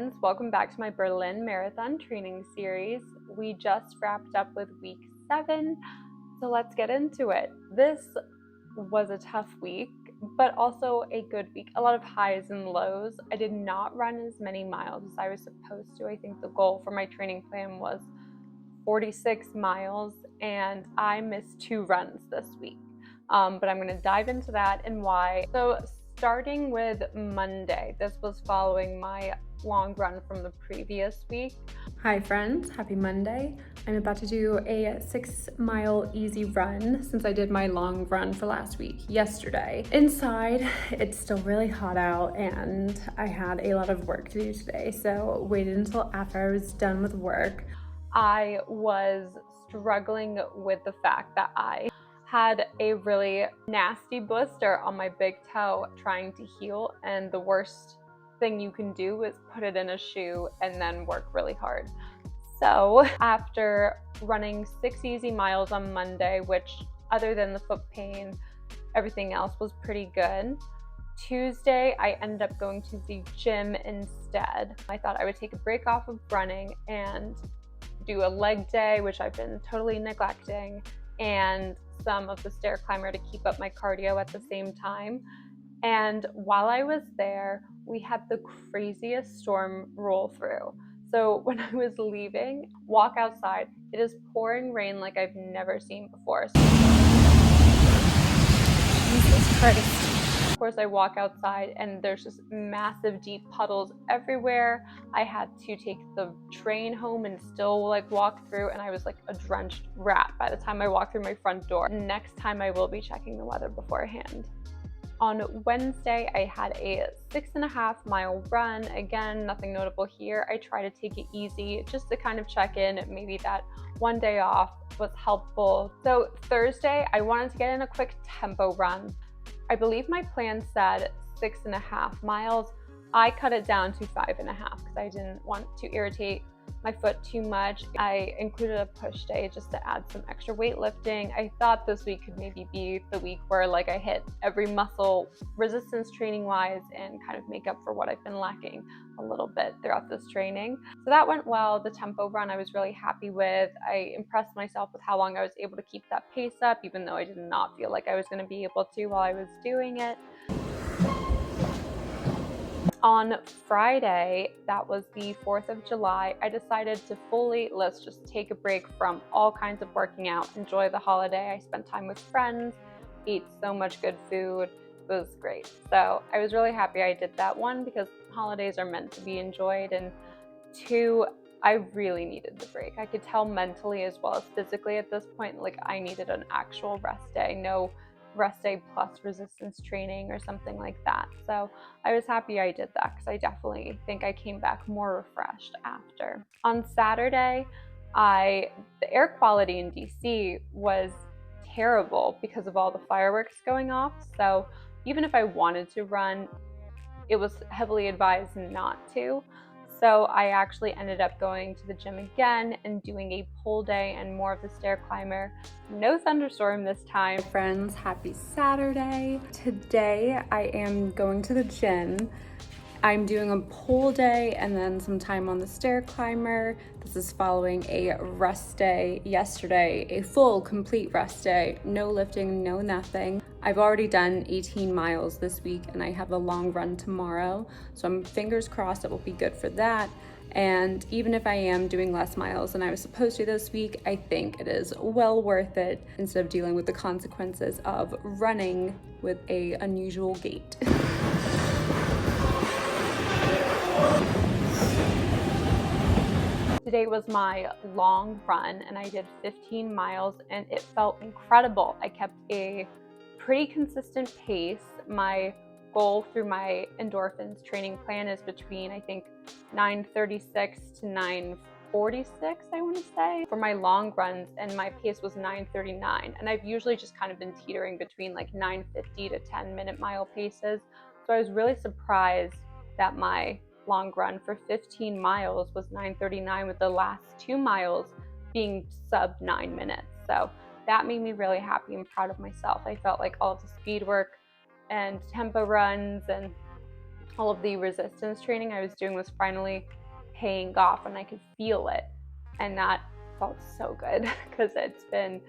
friends, welcome back to my Berlin Marathon training series. We just wrapped up with week 7, so let's get into it. This was a tough week, but also a good week. A lot of highs and lows. I did not run as many miles as I was supposed to. I think the goal for my training plan was 46 miles, and I missed 2 runs this week. But I'm going to dive into that and why. So starting with Monday, this was following my long run from the previous week. Hi friends, happy Monday. I'm about to do a 6-mile easy run since I did my long run for last week yesterday. Inside, it's still really hot out and I had a lot of work to do today, so waited until after I was done with work. I was struggling with the fact that I had a really nasty blister on my big toe trying to heal, and the worst thing you can do is put it in a shoe and then work really hard. So after running 6 easy miles on Monday, which other than the foot pain, everything else was pretty good. Tuesday, I ended up going to the gym instead. I thought I would take a break off of running and do a leg day, which I've been totally neglecting, and some of the stair climber to keep up my cardio at the same time. And while I was there, we had the craziest storm roll through. So when I was leaving, walk outside, it is pouring rain like I've never seen before. Jesus Christ. Of course, I walk outside and there's just massive deep puddles everywhere. I had to take the train home and still walk through, and I was like a drenched rat by the time I walked through my front door. Next time I will be checking the weather beforehand. On Wednesday, I had a 6.5-mile run. Again, nothing notable here. I try to take it easy just to kind of check in. Maybe that one day off was helpful. So Thursday, I wanted to get in a quick tempo run. I believe my plan said 6.5 miles. I cut it down to 5.5 because I didn't want to irritate my foot too much. I included a push day just to add some extra weightlifting. I thought this week could maybe be the week where I hit every muscle resistance training wise and kind of make up for what I've been lacking a little bit throughout this training. So that went well. The tempo run I was really happy with. I impressed myself with how long I was able to keep that pace up, even though I did not feel like I was going to be able to while I was doing it. On Friday, that was the 4th of July, I decided to let's just take a break from all kinds of working out, enjoy the holiday. I spent time with friends, ate so much good food. It was great. So I was really happy I did that. One, because holidays are meant to be enjoyed, and 2, I really needed the break. I could tell mentally as well as physically at this point, I needed an actual rest day. No rest day plus resistance training or something like that. So I was happy I did that because I definitely think I came back more refreshed after. On Saturday, the air quality in DC was terrible because of all the fireworks going off. So even if I wanted to run, it was heavily advised not to. So I actually ended up going to the gym again and doing a pull day and more of the stair climber. No thunderstorm this time. Friends, happy Saturday. Today I am going to the gym. I'm doing a pull day and then some time on the stair climber. This is following a rest day yesterday, a full complete rest day, no lifting, no nothing. I've already done 18 miles this week and I have a long run tomorrow, so I'm fingers crossed it will be good for that. And even if I am doing less miles than I was supposed to this week, I think it is well worth it instead of dealing with the consequences of running with an unusual gait. Today was my long run and I did 15 miles and it felt incredible. I kept a pretty consistent pace. My goal through my endorphins training plan is between, I think, 9:36 to 9:46, I want to say, for my long runs, and my pace was 9:39. And I've usually just kind of been teetering between 9:50 to 10-minute mile paces. So I was really surprised that my long run for 15 miles was 9:39, with the last 2 miles being sub 9 minutes. So that made me really happy and proud of myself. I felt like all of the speed work and tempo runs and all of the resistance training I was doing was finally paying off, and I could feel it. And that felt so good because it's been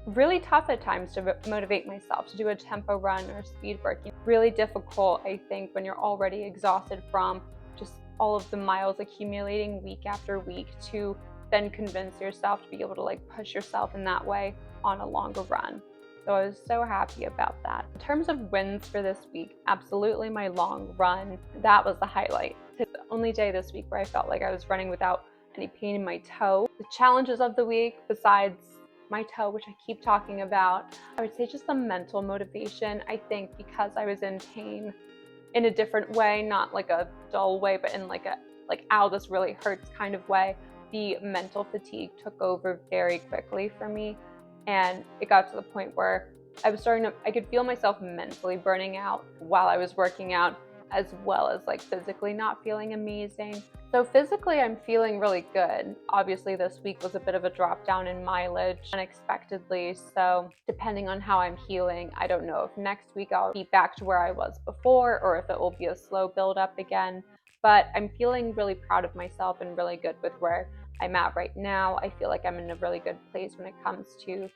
really tough at times to motivate myself to do a tempo run or speed work. Really difficult, I think, when you're already exhausted from just all of the miles accumulating week after week, to then convince yourself to be able to like push yourself in that way on a longer run. So I was so happy about that. In terms of wins for this week, absolutely my long run, that was the highlight. It's the only day this week where I felt like I was running without any pain in my toe. The challenges of the week, besides my toe, which I keep talking about, I would say just the mental motivation. I think because I was in pain in a different way, not like a dull way, but in like a ow, this really hurts kind of way, the mental fatigue took over very quickly for me. And it got to the point where I could feel myself mentally burning out while I was working out, as well as like physically not feeling amazing. So physically, I'm feeling really good. Obviously, this week was a bit of a drop down in mileage unexpectedly. So depending on how I'm healing, I don't know if next week I'll be back to where I was before or if it will be a slow build up again. But I'm feeling really proud of myself and really good with where I'm at right now. I feel like I'm in a really good place when it comes to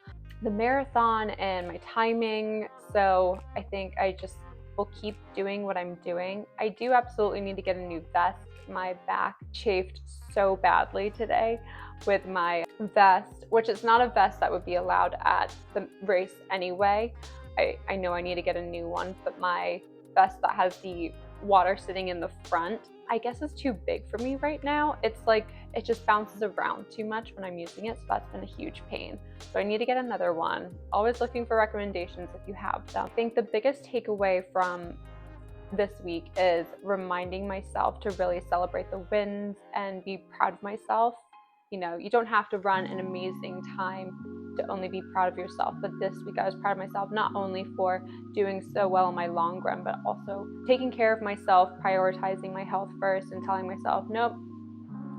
the marathon and my timing. So I think I just will keep doing what I'm doing. I do absolutely need to get a new vest. My back chafed so badly today with my vest, which is not a vest that would be allowed at the race anyway. I know I need to get a new one, but my vest that has the water sitting in the front, I guess is too big for me right now. It's like it just bounces around too much when I'm using it, so that's been a huge pain. So I need to get another one. Always looking for recommendations if you have them. I think the biggest takeaway from this week is reminding myself to really celebrate the wins and be proud of myself. You know, you don't have to run an amazing time to only be proud of yourself. But this week I was proud of myself not only for doing so well in my long run, but also taking care of myself, prioritizing my health first, and telling myself, nope,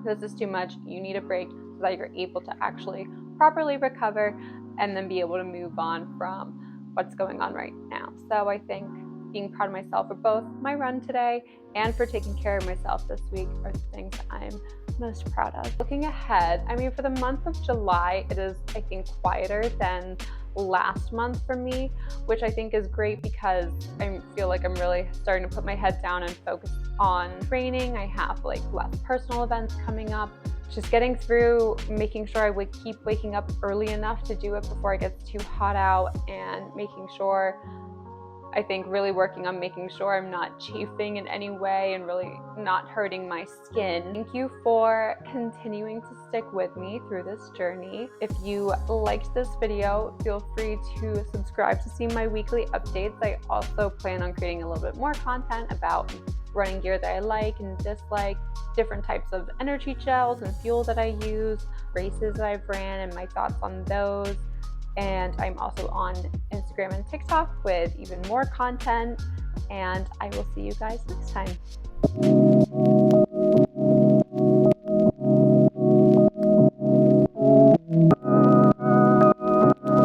this is too much. You need a break so that you're able to actually properly recover and then be able to move on from what's going on right now. So I think being proud of myself for both my run today and for taking care of myself this week are the things I'm most proud of. Looking ahead, I mean, for the month of July, it is, I think, quieter than last month for me, which I think is great because I feel like I'm really starting to put my head down and focus on training. I have like less personal events coming up. Just getting through, making sure I would keep waking up early enough to do it before it gets too hot out, and making sure, I think really working on making sure I'm not chafing in any way and really not hurting my skin. Thank you for continuing to stick with me through this journey. If you liked this video, feel free to subscribe to see my weekly updates. I also plan on creating a little bit more content about running gear that I like and dislike, different types of energy gels and fuel that I use, races that I've ran and my thoughts on those. And I'm also on Instagram and TikTok with even more content. And I will see you guys next time.